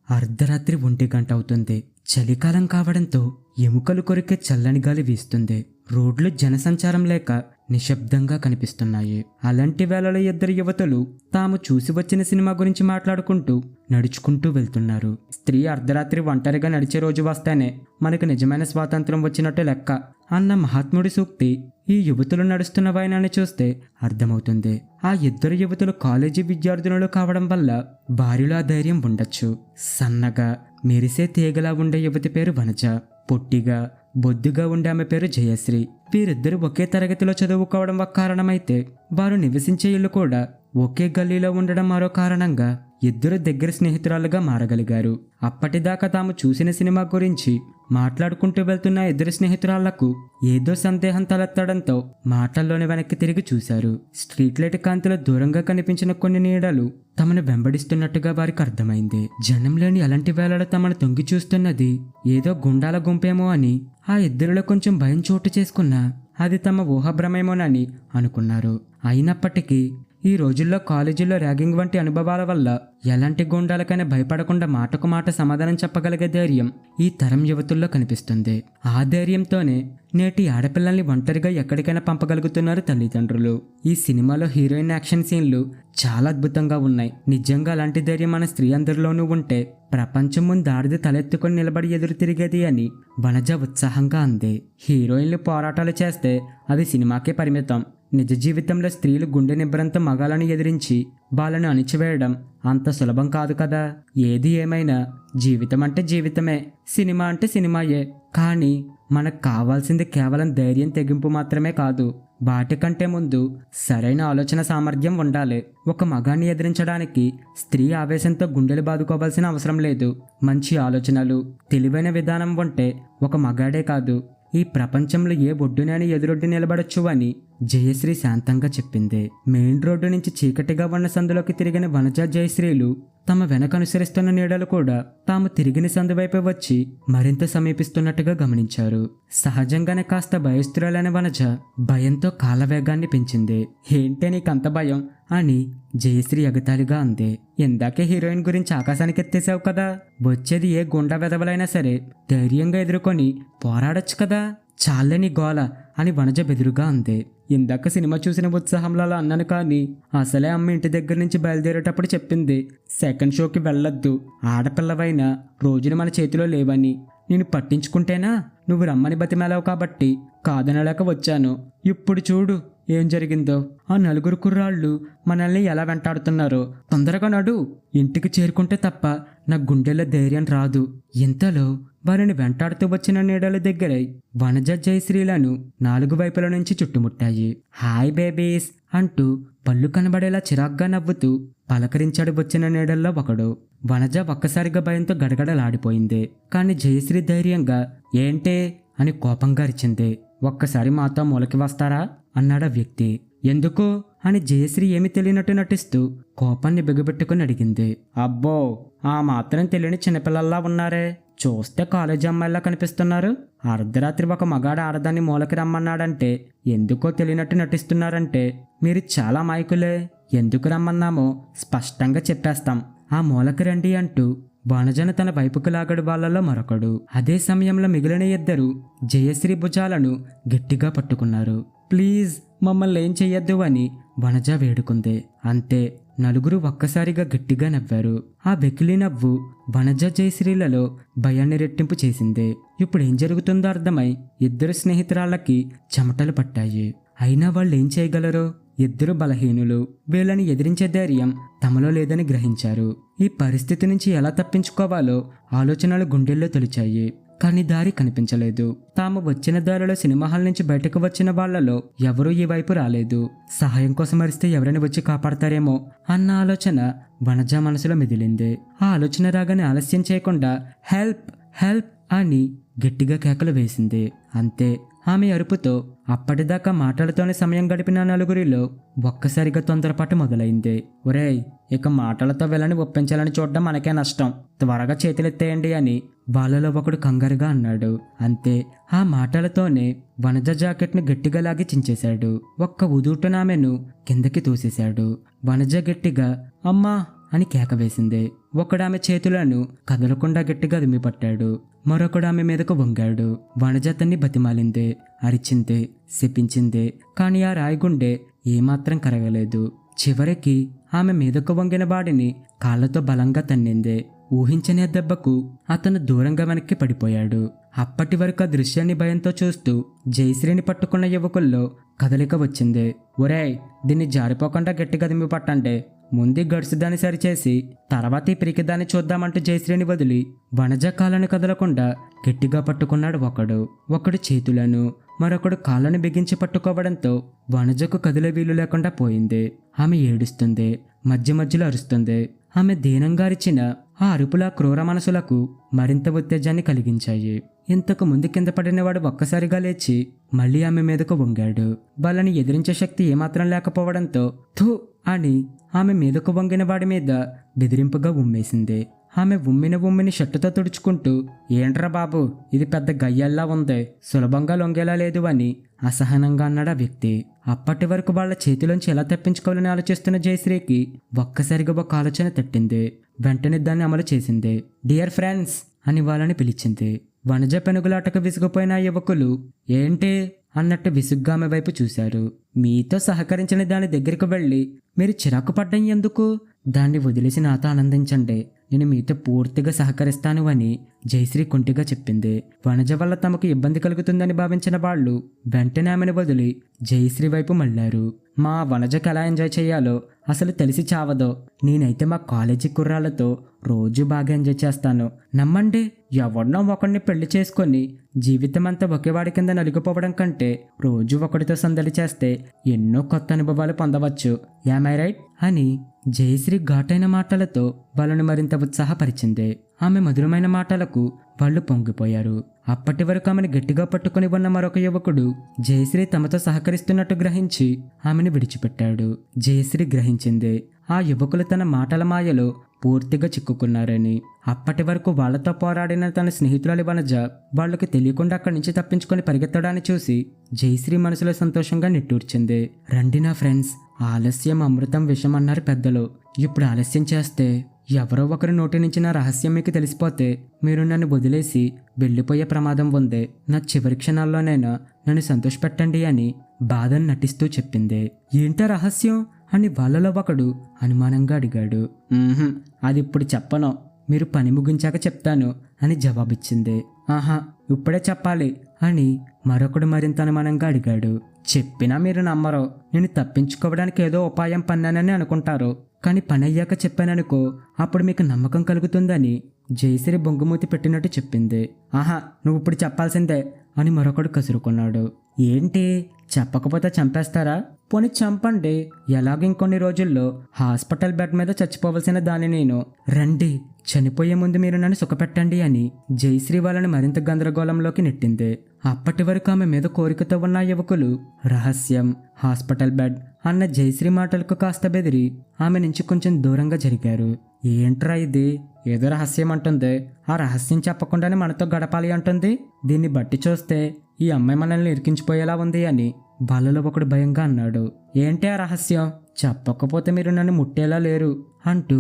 అర్ధరాత్రి 1 గంట అవుతుంది. చలికాలం కావడంతో ఎముకలు కొరికే చల్లని గాలి వీస్తుంది. రోడ్లు జనసంచారం లేక నిశ్శబ్దంగా కనిపిస్తున్నాయి. అలాంటి వేళలో 2 యువతులు తాము చూసి వచ్చిన సినిమా గురించి మాట్లాడుకుంటూ నడుచుకుంటూ వెళ్తున్నారు. స్త్రీ అర్ధరాత్రి ఒంటరిగా నడిచే రోజు వస్తేనే మనకు నిజమైన స్వాతంత్రం వచ్చినట్టు లెక్క అన్న మహాత్ముడి సూక్తి ఈ యువతులు నడుస్తున్న వైనాన్ని చూస్తే అర్థమవుతుంది. ఆ 2 యువతులు కాలేజీ విద్యార్థినులు కావడం వల్ల వారిలో ఆ ధైర్యం ఉండొచ్చు. సన్నగా మెరిసే తీగలా ఉండే యువతి పేరు వనజ, పొట్టిగా బొద్దుగా ఉండే ఆమె పేరు జయశ్రీ. వీరిద్దరూ ఒకే తరగతిలో చదువుకోవడం ఒక కారణమైతే వారు నివసించే ఇల్లు కూడా ఒకే గల్లీలో ఉండడం మరో కారణంగా 2 దగ్గర స్నేహితురాలుగా మారగలిగారు. అప్పటిదాకా తాము చూసిన సినిమా గురించి మాట్లాడుకుంటూ వెళ్తున్న 2 స్నేహితురాళ్లకు ఏదో సందేహం తలెత్తడంతో మాటల్లోనే వెనక్కి తిరిగి చూశారు. స్ట్రీట్ లైట్ కాంతిలో దూరంగా కనిపించిన కొన్ని నీడలు తమను వెంబడిస్తున్నట్టుగా వారికి అర్థమైంది. జనం లేని అలాంటి వేళలో తమను తొంగి చూస్తున్నది ఏదో గుండాల గుంపేమో అని ఆ 2లో కొంచెం భయం చోటు చేసుకున్నా అది తమ ఊహాభ్రమేమోనని అనుకున్నారు. అయినప్పటికీ ఈ రోజుల్లో కాలేజీల్లో ర్యాగింగ్ వంటి అనుభవాల వల్ల ఎలాంటి గుండాలకైనా భయపడకుండా మాటకు మాట సమాధానం చెప్పగలిగే ధైర్యం ఈ తరం యువతుల్లో కనిపిస్తుంది. ఆ ధైర్యంతోనే నేటి ఆడపిల్లల్ని ఒంటరిగా ఎక్కడికైనా పంపగలుగుతున్నారు తల్లిదండ్రులు. ఈ సినిమాలో హీరోయిన్ యాక్షన్ సీన్లు చాలా అద్భుతంగా ఉన్నాయి. నిజంగా అలాంటి ధైర్యం మన స్త్రీ అందరిలోనూ ఉంటే ప్రపంచం ముందు ఆడది తలెత్తుకొని నిలబడి ఎదురు తిరిగేది అని వనజ ఉత్సాహంగా అంది. హీరోయిన్లు పోరాటాలు చేస్తే అది సినిమాకే పరిమితం. నిజ జీవితంలో స్త్రీలు గుండె నిబ్బరంతో మగాలను ఎదిరించి వాళ్ళను అణిచివేయడం అంత సులభం కాదు కదా. ఏది ఏమైనా జీవితం అంటే జీవితమే, సినిమా అంటే సినిమాయే. కానీ మనకు కావాల్సింది కేవలం ధైర్యం, తెగింపు మాత్రమే కాదు. వాటికంటే ముందు సరైన ఆలోచన సామర్థ్యం ఉండాలి. ఒక మగాన్ని ఎదిరించడానికి స్త్రీ ఆవేశంతో గుండెలు బాదుకోవాల్సిన అవసరం లేదు. మంచి ఆలోచనలు, తెలివైన విధానం ఉంటే ఒక మగాడే కాదు, ఈ ప్రపంచంలో ఏ ఒడ్డునని ఎదురొడ్డి నిలబడొచ్చు అని జయశ్రీ శాంతంగా చెప్పింది. మెయిన్ రోడ్డు నుంచి చీకటిగా ఉన్న సందులోకి తిరిగిన వనజ, జయశ్రీలు తమ వెనక అనుసరిస్తున్న నీడలు కూడా తాము తిరిగిన సందు వైపు వచ్చి మరింత సమీపిస్తున్నట్టుగా గమనించారు. సహజంగానే కాస్త భయస్థురాలైన వనజ భయంతో కాలవేగాన్ని పెంచింది. ఏంటే నీకంత భయం అని జయశ్రీ ఎగతాళిగా అంది. ఇందాకే హీరోయిన్ గురించి ఆకాశానికి ఎత్తేసావు కదా, వచ్చేది ఏ గుండా వెదవలైనా సరే ధైర్యంగా ఎదుర్కొని పోరాడొచ్చు కదా, చాలని గోల అని వనజ బెదురుగా అంది. ఇందాక సినిమా చూసిన ఉత్సాహంలో అలా అన్నాను, కానీ అసలే అమ్మ ఇంటి దగ్గర నుంచి బయలుదేరేటప్పుడు చెప్పింది సెకండ్ షోకి వెళ్ళొద్దు, ఆడపిల్లవైనా రోజులు మన చేతిలో లేవని. నేను పట్టించుకుంటేనా నువ్వు రమ్మని బతిమేలావు కాబట్టి కాదనలేక వచ్చాను. ఇప్పుడు చూడు ఏం జరిగిందో. ఆ 4 కుర్రాళ్ళు మనల్ని ఎలా వెంటాడుతున్నారో. తొందరగా నడు, ఇంటికి చేరుకుంటే తప్ప నా గుండెల్లో ధైర్యం రాదు. ఇంతలో వారిని వెంటాడుతూ వచ్చిన నీడల దగ్గరై వనజ, జయశ్రీలను 4 వైపుల నుంచి చుట్టుముట్టాయి. హాయ్ బేబీస్ అంటూ పళ్ళు కనబడేలా చిరాగ్గా నవ్వుతూ పలకరించాడు వచ్చిన నీడల్లో ఒకడు. వనజ ఒక్కసారిగా భయంతో గడగడలాడిపోయింది. కానీ జయశ్రీ ధైర్యంగా ఏంటే అని కోపంగా అరిచింది. ఒక్కసారి మాతో మూలకి వస్తారా అన్నాడా వ్యక్తి. ఎందుకు అని జయశ్రీ ఏమి తెలియనట్టు నటిస్తూ కోపాన్ని బిగబెట్టుకుని అడిగింది. అబ్బో, ఆ మాత్రం తెలియని చిన్నపిల్లల్లా ఉన్నారే, చూస్తే కాలేజీ అమ్మాయిలా కనిపిస్తున్నారు. అర్ధరాత్రి ఒక మగాడు ఆడదాన్ని మూలకి రమ్మన్నాడంటే ఎందుకో తెలియనట్టు నటిస్తున్నారంటే మీరు చాలా మాయకులే. ఎందుకు రమ్మన్నామో స్పష్టంగా చెప్పేస్తాం, ఆ మూలకి రండి అంటూ వనజను తన వైపుకు లాగడు వాళ్ళలో మరొకడు. అదే సమయంలో మిగిలిన 2 జయశ్రీ భుజాలను గట్టిగా పట్టుకున్నారు. ప్లీజ్ మమ్మల్ని ఏం చెయ్యొద్దు అని వనజ వేడుకుంది. అంతే, 4 ఒక్కసారిగా గట్టిగా నవ్వారు. ఆ వెకిలి నవ్వు వనజ, జయశ్రీలలో భయాన్ని రెట్టింపు చేసింది. ఇప్పుడు ఏం జరుగుతుందో అర్థమై 2 స్నేహితురాళ్ళకి చెమటలు పట్టాయి. అయినా వాళ్ళు ఏం చేయగలరు? 2 బలహీనులు. వీళ్ళని ఎదిరించే ధైర్యం తమలో లేదని గ్రహించారు. ఈ పరిస్థితి నుంచి ఎలా తప్పించుకోవాలో ఆలోచనలు గుండెల్లో తొలిచాయి. కానీ దారి కనిపించలేదు. తాము వచ్చిన దారిలో సినిమా హాల్ నుంచి బయటకు వచ్చిన వాళ్లలో ఎవరూ ఈ వైపు రాలేదు. సహాయం కోసం అరిస్తే ఎవరైనా వచ్చి కాపాడతారేమో అన్న ఆలోచన వనజ మనసులో మెదిలింది. ఆ ఆలోచన రాగానే ఆలస్యం చేయకుండా హెల్ప్ హెల్ప్ అని గట్టిగా కేకలు వేసింది. అంతే, ఆమె అరుపుతో అప్పటిదాకా మాటలతోనే సమయం గడిపిన 4 ఒక్కసారిగా తొందరపాటు మొదలైంది. ఒరేయ్, ఇక మాటలతో వెళ్ళని ఒప్పించాలని చూడడం మనకే నష్టం, త్వరగా చేతులెత్తేయండి అని వాళ్ళలో ఒకడు కంగారుగా అన్నాడు. అంతే, ఆ మాటలతోనే వనజ జాకెట్ను గట్టిగా లాగి చించేశాడు. ఒక్క ఉదూటున ఆమెను కిందకి తోసేశాడు. వనజ గట్టిగా అమ్మా అని కేక వేసింది. ఒకడు ఆమె చేతులను కదలకుండా గట్టిగా పట్టాడు. మరొకడు ఆమె మీదకు వంగాడు. వనజ అతన్ని బతిమాలింది, అరిచింది, శపించింది. కాని ఆ రాయిగుండె ఏమాత్రం కరగలేదు. చివరికి ఆమె మీదకు వంగిన వాడిని కాళ్లతో బలంగా తన్నింది. ఊహించని ఆ దెబ్బకు అతను దూరంగా వెనక్కి పడిపోయాడు. అప్పటి వరకు ఆ దృశ్యాన్ని భయంతో చూస్తూ జయశ్రీని పట్టుకున్న యువకుల్లో కదలిక వచ్చింది. ఒరేయ్, దీన్ని జారిపోకుండా గట్టిగా పట్టండి. ముందు గడుసుదాన్ని సరిచేసి తర్వాత ఈ పిరికిదాన్ని చూద్దామంటూ జయశ్రీని వదిలి వనజ కాళ్ళను కదలకుండా గట్టిగా పట్టుకున్నాడు. ఒకడు చేతులను, మరొకడు కాళ్ళను బిగించి పట్టుకోవడంతో వనజకు కదిలే వీలు లేకుండా పోయింది. ఆమె ఏడుస్తుంది, మధ్య మధ్యలో అరుస్తుంది. ఆమె దీనంగా అరిచిన ఆ అరుపుల క్రూర మనసులకు మరింత ఉత్తేజాన్ని కలిగించాయి. ఇంతకు ముందు కింద పడినవాడు ఒక్కసారిగా లేచి మళ్లీ ఆమె మీదకు వంగాడు. వాళ్ళని ఎదిరించే శక్తి ఏమాత్రం లేకపోవడంతో థూ అని ఆమె మీదకు వంగిన వాడి మీద బెదిరింపుగా ఉమ్మేసింది. ఆమె ఉమ్మిని షర్టుతో తుడుచుకుంటూ, ఏంట్రా బాబు, ఇది పెద్ద గయ్యల్లా ఉంది, సులభంగా లొంగేలా లేదు అని అసహనంగా అన్నాడు ఆ వ్యక్తి. అప్పటి వరకు వాళ్ల చేతిలోంచి ఎలా తప్పించుకోవాలని ఆలోచిస్తున్న జయశ్రీకి ఒక్కసారిగా ఒక ఆలోచన తట్టింది. వెంటనే దాన్ని అమలు చేసింది. డియర్ ఫ్రెండ్స్ అని వాళ్ళని పిలిచింది. వనజ పెనుగులాటకు విసిగిపోయిన ఆ యువకులు ఏంటి అన్నట్టు విసుగ్గా ఆమె వైపు చూశారు. మీతో సహకరించిన దాని దగ్గరికి వెళ్ళి మీరు చిరాకు పడ్డం ఎందుకు? దాన్ని వదిలేసి నాతో ఆనందించండి, నేను మీతో పూర్తిగా సహకరిస్తాను అని జయశ్రీ కుంటిగా చెప్పింది. వనజ వల్ల తమకు ఇబ్బంది కలుగుతుందని భావించిన వాళ్ళు వెంటనే ఆమెను వదిలి జయశ్రీ వైపు మళ్లారు. మా వనజకు ఎలా ఎంజాయ్ చేయాలో అసలు తెలిసి చావదో. నేనైతే మా కాలేజీ కుర్రాళ్లతో రోజు బాగా ఎంజాయ్ చేస్తాను. నమ్మండి, ఎవరినో ఒకడిని పెళ్లి చేసుకొని జీవితం అంతా ఒకేవాడి కింద నలిగిపోవడం కంటే రోజు ఒకడితో సందడి చేస్తే ఎన్నో కొత్త అనుభవాలు పొందవచ్చు. యామ్ ఐ రైట్ అని జయశ్రీ ఘాటైన మాటలతో వాళ్ళను మరింత ఉత్సాహపరిచింది. ఆమె మధురమైన మాటలకు వాళ్ళు పొంగిపోయారు. అప్పటి వరకు ఆమెను గట్టిగా పట్టుకుని ఉన్న మరొక యువకుడు జయశ్రీ తమతో సహకరిస్తున్నట్టు గ్రహించి ఆమెను విడిచిపెట్టాడు. జయశ్రీ గ్రహించింది ఆ యువకులు తన మాటల మాయలో పూర్తిగా చిక్కుకున్నారని. అప్పటి వరకు వాళ్లతో పోరాడిన తన స్నేహితురాలి వనజ వాళ్లకు తెలియకుండా అక్కడి నుంచి తప్పించుకొని పరిగెత్తడాన్ని చూసి జయశ్రీ మనసులో సంతోషంగా నిట్టూర్చింది. రండి నా ఫ్రెండ్స్, ఆలస్యం అమృతం విషం అన్నారు పెద్దలు. ఇప్పుడు ఆలస్యం చేస్తే ఎవరో ఒకరి నోటి నుంచి నా రహస్యం మీకు తెలిసిపోతే మీరు నన్ను వదిలేసి వెళ్ళిపోయే ప్రమాదం ఉంది. నా చివరి క్షణాల్లోనైనా నన్ను సంతోషపెట్టండి అని బాధను నటిస్తూ చెప్పింది. ఏంటా రహస్యం అని వాళ్ళలో ఒకడు అనుమానంగా అడిగాడు. అది ఇప్పుడు చెప్పను, మీరు పని ముగించాక చెప్తాను అని జవాబిచ్చింది. ఆహా, ఇప్పుడే చెప్పాలి అని మరొకడు మరింత అనుమానంగా అడిగాడు. చెప్పినా మీరు నమ్మరు. నేను తప్పించుకోవడానికి ఏదో ఉపాయం పన్నానని అనుకుంటారు, కానీ పని అయ్యాక చెప్పాననుకో అప్పుడు మీకు నమ్మకం కలుగుతుందని జయశ్రీ బొంగుమూతి పెట్టినట్టు చెప్పింది. ఆహా, నువ్వు ఇప్పుడు చెప్పాల్సిందే అని మరొకడు కసురుకున్నాడు. ఏంటి, చెప్పకపోతే చంపేస్తారా? పోనీ చంపండి, ఎలాగ ఇంకొన్ని రోజుల్లో హాస్పిటల్ బెడ్ మీద చచ్చిపోవలసిన దాన్ని నేను. రండి, చనిపోయే ముందు మీరు నన్ను సుఖపెట్టండి అని జయశ్రీ వాళ్ళని మరింత గందరగోళంలోకి నెట్టింది. అప్పటి వరకు ఆమె మీద కోరికతో ఉన్న యువకులు రహస్యం, హాస్పిటల్ బెడ్ అన్న జయశ్రీ మాటలకు కాస్త బెదిరి ఆమె నుంచి కొంచెం దూరంగా జరిగారు. ఏంట్రా ఇది, ఏదో రహస్యం అంటుంది, ఆ రహస్యం చెప్పకుండానే మనతో గడపాలి అంటుంది. దీన్ని బట్టి చూస్తే ఈ అమ్మాయి మనల్ని ఇరికించిపోయేలా ఉంది అని వాళ్ళలో ఒకడు భయంగా అన్నాడు. ఏంటి ఆ రహస్యం? చెప్పకపోతే మీరు నన్ను ముట్టేలా లేరు అంటూ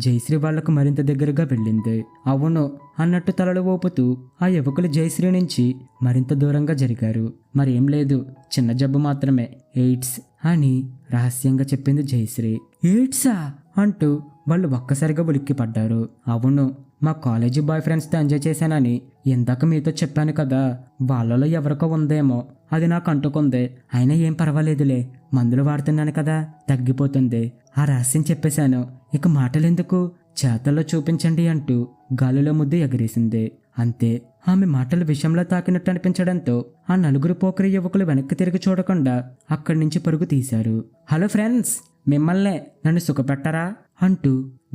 జయశ్రీ వాళ్లకు మరింత దగ్గరగా వెళ్ళింది. అవును అన్నట్టు తలలు ఊపుతూ ఆ యువకులు జయశ్రీ నుంచి మరింత దూరంగా జరిగారు. మరేం లేదు, చిన్న జబ్బు మాత్రమే, ఎయిడ్స్ అని రహస్యంగా చెప్పింది జయశ్రీ. ఎయిడ్సా అంటూ వాళ్ళు ఒక్కసారిగా ఉలిక్కి పడ్డారు. అవును, మా కాలేజీ బాయ్ ఫ్రెండ్స్తో ఎంజాయ్ చేశానని ఇందాక మీతో చెప్పాను కదా, వాళ్ళలో ఎవరికో ఉందేమో, అది నాకు అంటుకుంది. అయినా ఏం పర్వాలేదులే, మందులు వాడుతున్నాను కదా, తగ్గిపోతుంది. ఆ రహస్యం చెప్పేశాను, ఇక మాటలెందుకు, చేతల్లో చూపించండి అంటూ గాలిలో ముద్దు ఎగరేసింది. అంతే, ఆమె మాటలు విషంలో తాకినట్టు అనిపించడంతో ఆ నలుగురు పోకరి యువకులు వెనక్కి తిరిగి చూడకుండా అక్కడి నుంచి పరుగు తీశారు. హలో ఫ్రెండ్స్, మిమ్మల్నే, నన్ను సుఖపెట్టరా అంటూ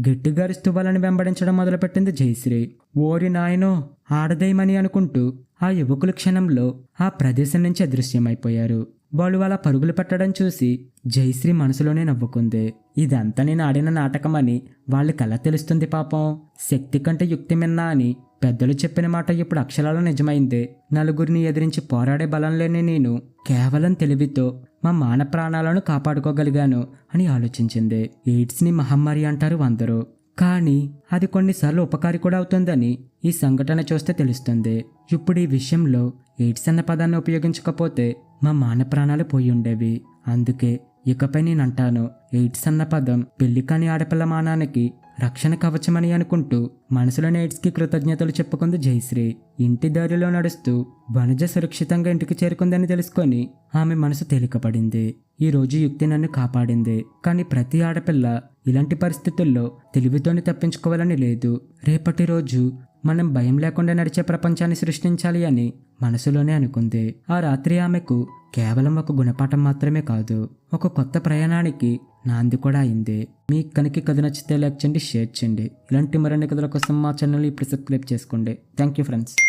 గట్టిగా అరుస్తూ వాళ్ళని వెంబడించడం మొదలుపెట్టింది జయశ్రీ. ఓరి నాయనో, ఆడదేమని అనుకుంటూ ఆ యువకులు క్షణంలో ఆ ప్రదేశం నుంచి అదృశ్యమైపోయారు. వాళ్ళు అలా పరుగులు పెట్టడం చూసి జయశ్రీ మనసులోనే నవ్వుకుంది. ఇదంతా నేను ఆడిన నాటకమని వాళ్ళకెలా తెలుస్తుంది పాపం. శక్తి కంటే యుక్తి మిన్నా అని పెద్దలు చెప్పిన మాట ఇప్పుడు అక్షరాలు నిజమైంది. నలుగురిని ఎదిరించి పోరాడే బలం లేని నేను కేవలం తెలివితో మా మాన ప్రాణాలను కాపాడుకోగలిగాను అని ఆలోచించింది. ఎయిడ్స్ని మహమ్మారి అంటారు అందరూ, కానీ అది కొన్నిసార్లు ఉపకారి కూడా అవుతుందని ఈ సంఘటన చూస్తే తెలుస్తుంది. ఇప్పుడు ఈ విషయంలో ఎయిడ్స్ అన్న పదాన్ని ఉపయోగించకపోతే మా మాన ప్రాణాలు పోయి ఉండేవి. అందుకే ఇకపై నేనంటాను, ఎయిడ్స్ అన్న పదం పెళ్లి కాని ఆడపిల్ల మానానికి రక్షణ కవచమని అనుకుంటూ మనసులోని ఎయిడ్స్కి కృతజ్ఞతలు చెప్పుకుంది జయశ్రీ. ఇంటి దారిలో నడుస్తూ వనజ సురక్షితంగా ఇంటికి చేరుకుందని తెలుసుకొని ఆమె మనసు తేలికపడింది. ఈ రోజు యుక్తి నన్ను కాపాడింది, కానీ ప్రతి ఆడపిల్ల ఇలాంటి పరిస్థితుల్లో తెలివితోని తప్పించుకోవాలని లేదు. రేపటి రోజు మనం భయం లేకుండా నడిచే ప్రపంచాన్ని సృష్టించాలి అని మనసులోనే అనుకుంది. ఆ రాత్రి ఆమెకు కేవలం ఒక గుణపాఠం మాత్రమే కాదు, ఒక కొత్త ప్రయాణానికి నాంది కూడా అయింది. మీకు కనుక కథ నచ్చితే లైక్ చేయండి, షేర్ చేయండి. ఇలాంటి మరిన్ని కథల కోసం మా ఛానల్ని ఇప్పుడు సబ్స్క్రైబ్ చేసుకోండి. Thank you friends.